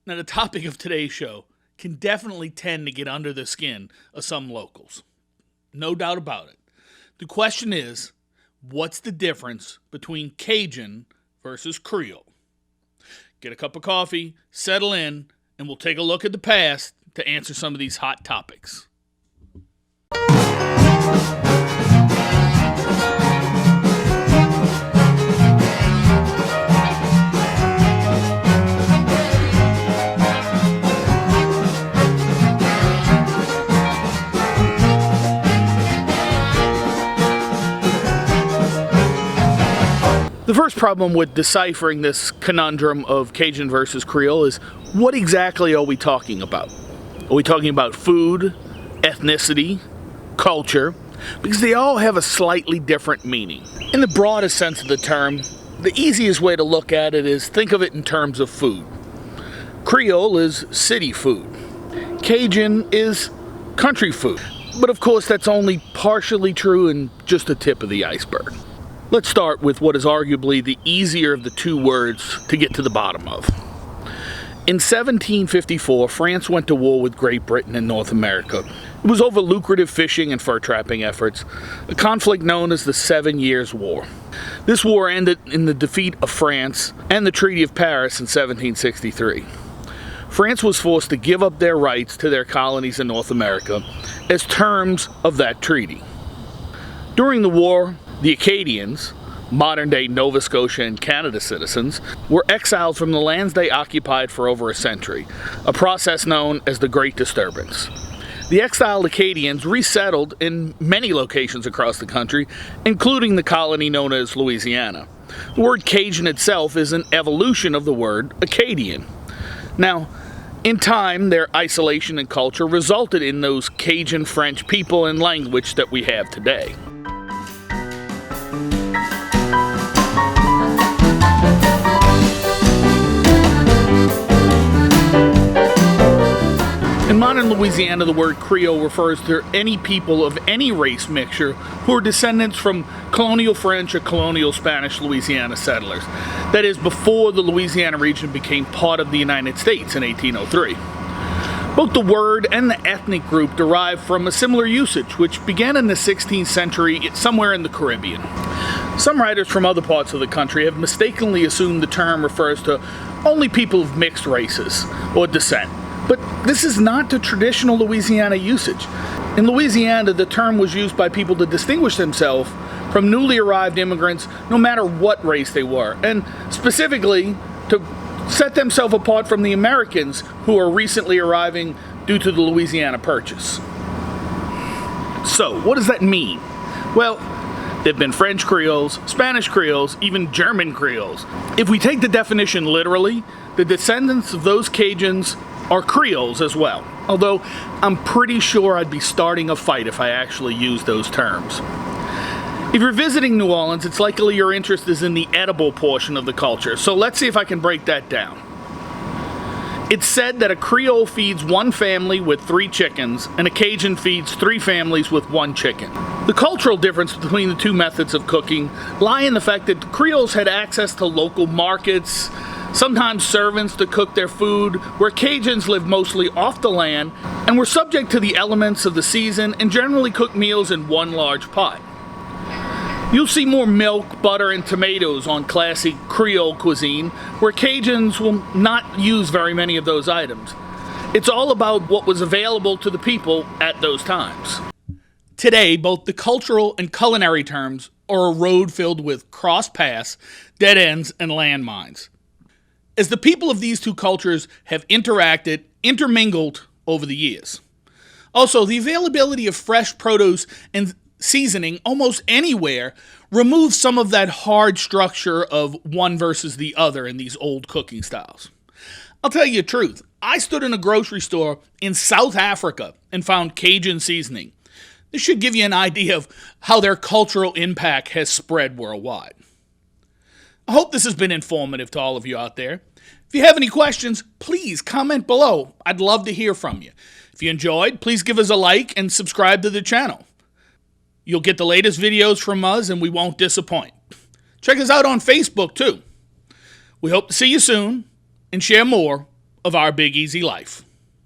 Now, the topic of today's show can definitely tend to get under the skin of some locals. No doubt about it. The question is, what's the difference between Cajun versus Creole? Get a cup of coffee, settle in, and we'll take a look at the past to answer some of these hot topics. The first problem with deciphering this conundrum of Cajun versus Creole is, what exactly are we talking about? Are we talking about food, ethnicity, culture? Because they all have a slightly different meaning. In the broadest sense of the term, the easiest way to look at it is think of it in terms of food. Creole is city food. Cajun is country food. But of course, that's only partially true and just the tip of the iceberg. Let's start with what is arguably the easier of the two words to get to the bottom of. In 1754, France went to war with Great Britain in North America. It was over lucrative fishing and fur trapping efforts, a conflict known as the 7 Years' War. This war ended in the defeat of France and the Treaty of Paris in 1763. France was forced to give up their rights to their colonies in North America as terms of that treaty. During the war, the Acadians, modern-day Nova Scotia and Canada citizens, were exiled from the lands they occupied for over a century, a process known as the Great Disturbance. The exiled Acadians resettled in many locations across the country, including the colony known as Louisiana. The word Cajun itself is an evolution of the word Acadian. Now, in time, their isolation and culture resulted in those Cajun French people and language that we have today. In modern Louisiana, the word Creole refers to any people of any race mixture who are descendants from colonial French or colonial Spanish Louisiana settlers. That is, before the Louisiana region became part of the United States in 1803. Both the word and the ethnic group derive from a similar usage, which began in the 16th century somewhere in the Caribbean. Some writers from other parts of the country have mistakenly assumed the term refers to only people of mixed races or descent. But this is not the traditional Louisiana usage. In Louisiana, the term was used by people to distinguish themselves from newly arrived immigrants, no matter what race they were, and specifically to set themselves apart from the Americans who are recently arriving due to the Louisiana Purchase. So, what does that mean? Well, there have been French Creoles, Spanish Creoles, even German Creoles. If we take the definition literally, the descendants of those Cajuns are Creoles as well, although I'm pretty sure I'd be starting a fight if I actually used those terms. If you're visiting New Orleans, it's likely your interest is in the edible portion of the culture, so let's see if I can break that down. It's said that a Creole feeds one family with 3 chickens, and a Cajun feeds 3 families with 1 chicken. The cultural difference between the two methods of cooking lie in the fact that Creoles had access to local markets, sometimes servants to cook their food, where Cajuns lived mostly off the land and were subject to the elements of the season and generally cooked meals in one large pot. You'll see more milk, butter, and tomatoes on classic Creole cuisine, where Cajuns will not use very many of those items. It's all about what was available to the people at those times. Today, both the cultural and culinary terms are a road filled with cross paths, dead ends, and landmines. As the people of these two cultures have intermingled over the years. Also, the availability of fresh produce and seasoning almost anywhere removes some of that hard structure of one versus the other in these old cooking styles. I'll tell you the truth, I stood in a grocery store in South Africa and found Cajun seasoning. This should give you an idea of how their cultural impact has spread worldwide. I hope this has been informative to all of you out there. If you have any questions, please comment below. I'd love to hear from you. If you enjoyed, please give us a like and subscribe to the channel. You'll get the latest videos from us and we won't disappoint. Check us out on Facebook too. We hope to see you soon and share more of our Big Easy life.